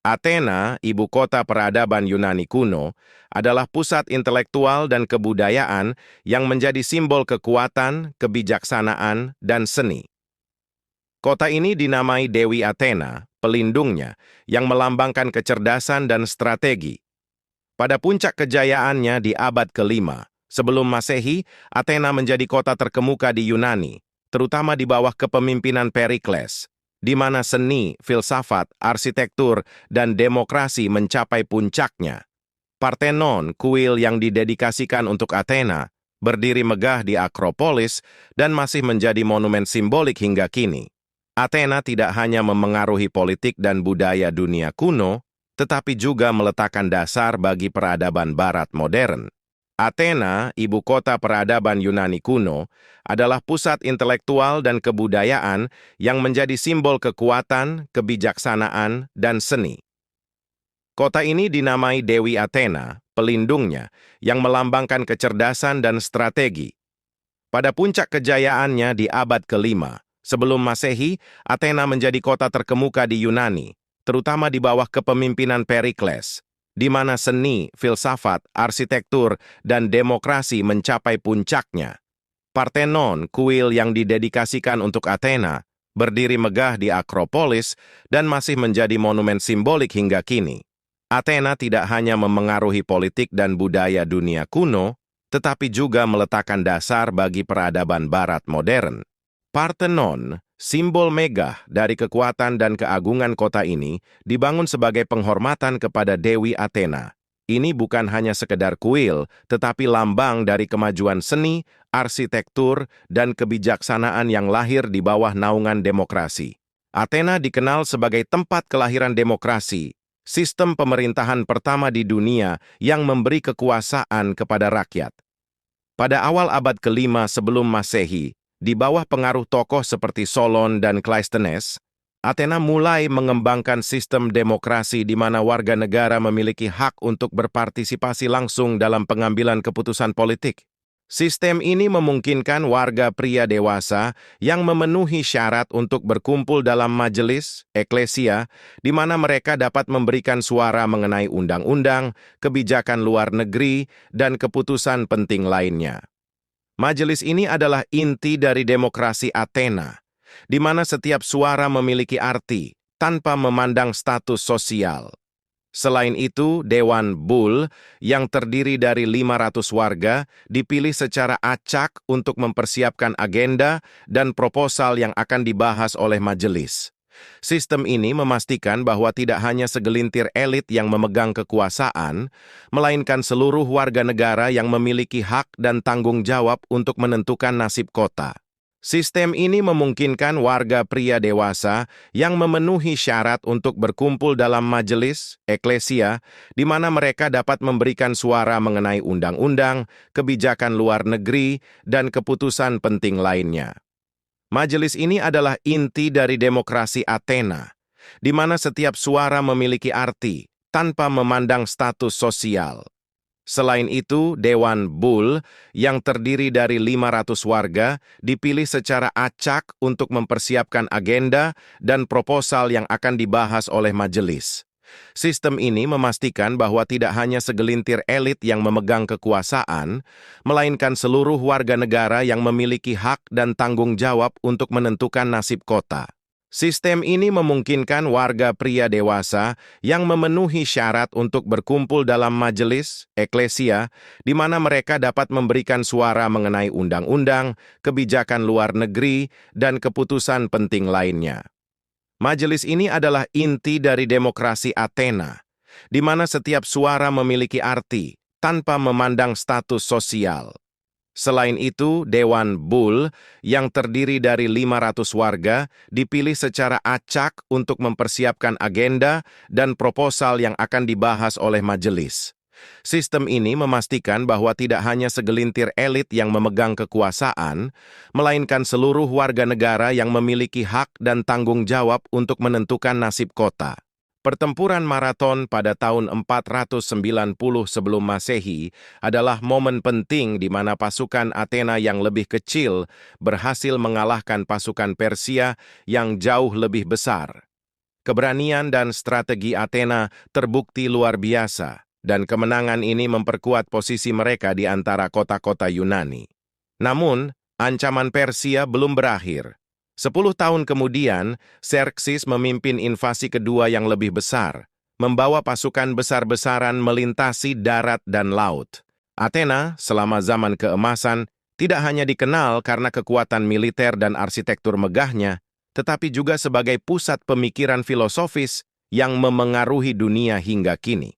Athena, ibu kota peradaban Yunani kuno, adalah pusat intelektual dan kebudayaan yang menjadi simbol kekuatan, kebijaksanaan, dan seni. Kota ini dinamai Dewi Athena, pelindungnya, yang melambangkan kecerdasan dan strategi. Pada puncak kejayaannya di abad ke-5, sebelum Masehi, Athena menjadi kota terkemuka di Yunani, terutama di bawah kepemimpinan Perikles, di mana seni, filsafat, arsitektur, dan demokrasi mencapai puncaknya. Parthenon, kuil yang didedikasikan untuk Athena, berdiri megah di Akropolis dan masih menjadi monumen simbolik hingga kini. Athena tidak hanya memengaruhi politik dan budaya dunia kuno, tetapi juga meletakkan dasar bagi peradaban Barat modern. Athena, ibu kota peradaban Yunani kuno, adalah pusat intelektual dan kebudayaan yang menjadi simbol kekuatan, kebijaksanaan, dan seni. Kota ini dinamai Dewi Athena, pelindungnya, yang melambangkan kecerdasan dan strategi. Pada puncak kejayaannya di abad ke-5, sebelum Masehi, Athena menjadi kota terkemuka di Yunani, terutama di bawah kepemimpinan Perikles, di mana seni, filsafat, arsitektur, dan demokrasi mencapai puncaknya. Parthenon, kuil yang didedikasikan untuk Athena, berdiri megah di Akropolis dan masih menjadi monumen simbolik hingga kini. Athena tidak hanya memengaruhi politik dan budaya dunia kuno, tetapi juga meletakkan dasar bagi peradaban Barat modern. Parthenon, simbol megah dari kekuatan dan keagungan kota ini, dibangun sebagai penghormatan kepada Dewi Athena. Ini bukan hanya sekedar kuil, tetapi lambang dari kemajuan seni, arsitektur, dan kebijaksanaan yang lahir di bawah naungan demokrasi. Athena dikenal sebagai tempat kelahiran demokrasi, sistem pemerintahan pertama di dunia yang memberi kekuasaan kepada rakyat. Pada awal abad ke-5 sebelum Masehi, di bawah pengaruh tokoh seperti Solon dan Cleisthenes, Athena mulai mengembangkan sistem demokrasi di mana warga negara memiliki hak untuk berpartisipasi langsung dalam pengambilan keputusan politik. Sistem ini memungkinkan warga pria dewasa yang memenuhi syarat untuk berkumpul dalam majelis, eklesia, di mana mereka dapat memberikan suara mengenai undang-undang, kebijakan luar negeri, dan keputusan penting lainnya. Majelis ini adalah inti dari demokrasi Athena, di mana setiap suara memiliki arti tanpa memandang status sosial. Selain itu, Dewan Bull yang terdiri dari 500 warga dipilih secara acak untuk mempersiapkan agenda dan proposal yang akan dibahas oleh majelis. Sistem ini memastikan bahwa tidak hanya segelintir elit yang memegang kekuasaan, melainkan seluruh warga negara yang memiliki hak dan tanggung jawab untuk menentukan nasib kota. Sistem ini memungkinkan warga pria dewasa yang memenuhi syarat untuk berkumpul dalam majelis, eklesia, di mana mereka dapat memberikan suara mengenai undang-undang, kebijakan luar negeri, dan keputusan penting lainnya. Majelis ini adalah inti dari demokrasi Athena, di mana setiap suara memiliki arti tanpa memandang status sosial. Selain itu, Dewan Bull yang terdiri dari 500 warga dipilih secara acak untuk mempersiapkan agenda dan proposal yang akan dibahas oleh majelis. Sistem ini memastikan bahwa tidak hanya segelintir elit yang memegang kekuasaan, melainkan seluruh warga negara yang memiliki hak dan tanggung jawab untuk menentukan nasib kota. Sistem ini memungkinkan warga pria dewasa yang memenuhi syarat untuk berkumpul dalam majelis, eklesia, di mana mereka dapat memberikan suara mengenai undang-undang, kebijakan luar negeri, dan keputusan penting lainnya. Majelis ini adalah inti dari demokrasi Athena, di mana setiap suara memiliki arti tanpa memandang status sosial. Selain itu, Dewan Bull yang terdiri dari 500 warga dipilih secara acak untuk mempersiapkan agenda dan proposal yang akan dibahas oleh majelis. Sistem ini memastikan bahwa tidak hanya segelintir elit yang memegang kekuasaan, melainkan seluruh warga negara yang memiliki hak dan tanggung jawab untuk menentukan nasib kota. Pertempuran Marathon pada tahun 490 sebelum Masehi adalah momen penting di mana pasukan Athena yang lebih kecil berhasil mengalahkan pasukan Persia yang jauh lebih besar. Keberanian dan strategi Athena terbukti luar biasa, dan kemenangan ini memperkuat posisi mereka di antara kota-kota Yunani. Namun, ancaman Persia belum berakhir. 10 tahun kemudian, Xerxes memimpin invasi kedua yang lebih besar, membawa pasukan besar-besaran melintasi darat dan laut. Athena, selama zaman keemasan, tidak hanya dikenal karena kekuatan militer dan arsitektur megahnya, tetapi juga sebagai pusat pemikiran filosofis yang memengaruhi dunia hingga kini.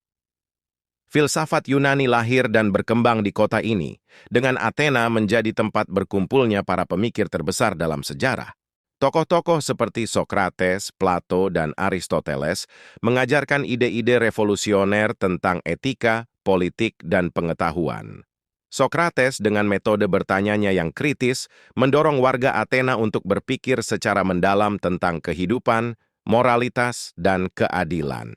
Filsafat Yunani lahir dan berkembang di kota ini, dengan Athena menjadi tempat berkumpulnya para pemikir terbesar dalam sejarah. Tokoh-tokoh seperti Sokrates, Plato, dan Aristoteles mengajarkan ide-ide revolusioner tentang etika, politik, dan pengetahuan. Sokrates dengan metode bertanyanya yang kritis mendorong warga Athena untuk berpikir secara mendalam tentang kehidupan, moralitas, dan keadilan.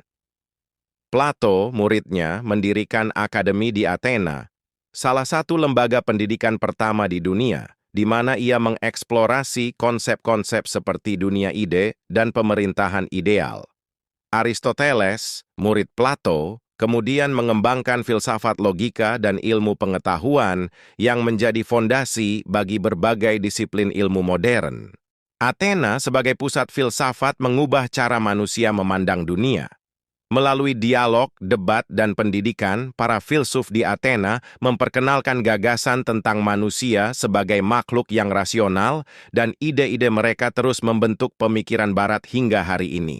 Plato, muridnya, mendirikan akademi di Athena, salah satu lembaga pendidikan pertama di dunia, di mana ia mengeksplorasi konsep-konsep seperti dunia ide dan pemerintahan ideal. Aristoteles, murid Plato, kemudian mengembangkan filsafat logika dan ilmu pengetahuan yang menjadi fondasi bagi berbagai disiplin ilmu modern. Athena sebagai pusat filsafat mengubah cara manusia memandang dunia. Melalui dialog, debat, dan pendidikan, para filsuf di Athena memperkenalkan gagasan tentang manusia sebagai makhluk yang rasional, dan ide-ide mereka terus membentuk pemikiran Barat hingga hari ini.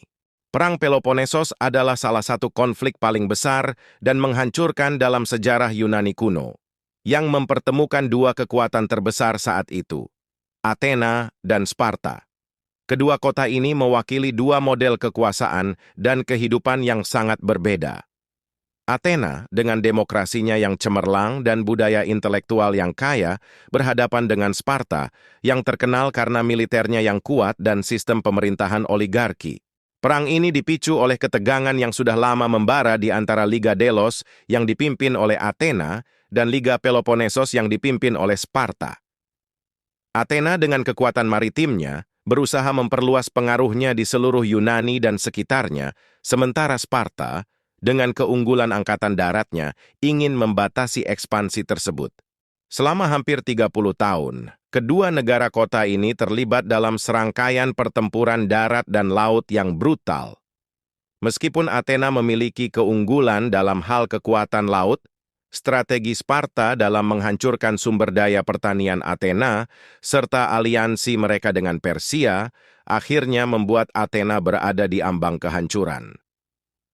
Perang Peloponnesos adalah salah satu konflik paling besar dan menghancurkan dalam sejarah Yunani kuno, yang mempertemukan dua kekuatan terbesar saat itu, Athena dan Sparta. Kedua kota ini mewakili dua model kekuasaan dan kehidupan yang sangat berbeda. Athena, dengan demokrasinya yang cemerlang dan budaya intelektual yang kaya, berhadapan dengan Sparta, yang terkenal karena militernya yang kuat dan sistem pemerintahan oligarki. Perang ini dipicu oleh ketegangan yang sudah lama membara di antara Liga Delos yang dipimpin oleh Athena dan Liga Peloponnesos yang dipimpin oleh Sparta. Athena dengan kekuatan maritimnya berusaha memperluas pengaruhnya di seluruh Yunani dan sekitarnya, sementara Sparta, dengan keunggulan angkatan daratnya, ingin membatasi ekspansi tersebut. Selama hampir 30 tahun, kedua negara kota ini terlibat dalam serangkaian pertempuran darat dan laut yang brutal. Meskipun Athena memiliki keunggulan dalam hal kekuatan laut, strategi Sparta dalam menghancurkan sumber daya pertanian Athena, serta aliansi mereka dengan Persia, akhirnya membuat Athena berada di ambang kehancuran.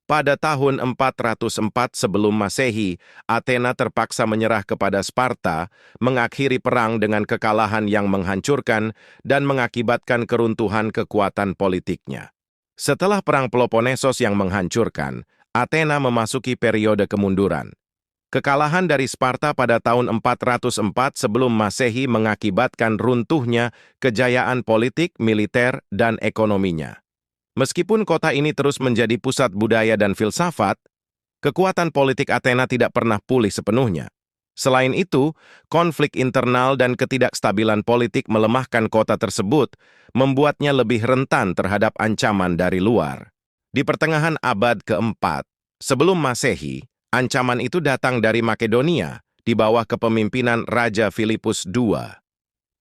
Pada tahun 404 sebelum Masehi, Athena terpaksa menyerah kepada Sparta, mengakhiri perang dengan kekalahan yang menghancurkan dan mengakibatkan keruntuhan kekuatan politiknya. Setelah Perang Peloponnesos yang menghancurkan, Athena memasuki periode kemunduran. Kekalahan dari Sparta pada tahun 404 sebelum Masehi mengakibatkan runtuhnya kejayaan politik, militer, dan ekonominya. Meskipun kota ini terus menjadi pusat budaya dan filsafat, kekuatan politik Athena tidak pernah pulih sepenuhnya. Selain itu, konflik internal dan ketidakstabilan politik melemahkan kota tersebut, membuatnya lebih rentan terhadap ancaman dari luar. Di pertengahan abad keempat, sebelum Masehi, ancaman itu datang dari Makedonia, di bawah kepemimpinan Raja Filipus II.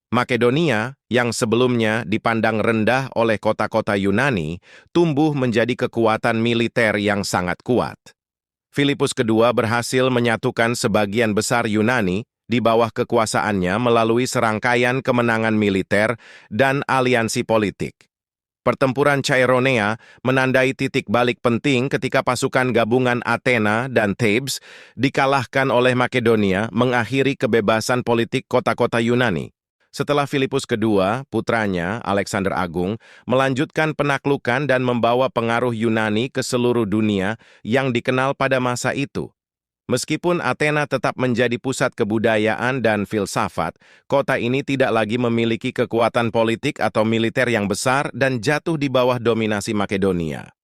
Makedonia, yang sebelumnya dipandang rendah oleh kota-kota Yunani, tumbuh menjadi kekuatan militer yang sangat kuat. Filipus II berhasil menyatukan sebagian besar Yunani di bawah kekuasaannya melalui serangkaian kemenangan militer dan aliansi politik. Pertempuran Chaeronea menandai titik balik penting ketika pasukan gabungan Athena dan Thebes dikalahkan oleh Makedonia, mengakhiri kebebasan politik kota-kota Yunani. Setelah Filipus II, putranya, Alexander Agung, melanjutkan penaklukan dan membawa pengaruh Yunani ke seluruh dunia yang dikenal pada masa itu. Meskipun Athena tetap menjadi pusat kebudayaan dan filsafat, kota ini tidak lagi memiliki kekuatan politik atau militer yang besar dan jatuh di bawah dominasi Makedonia.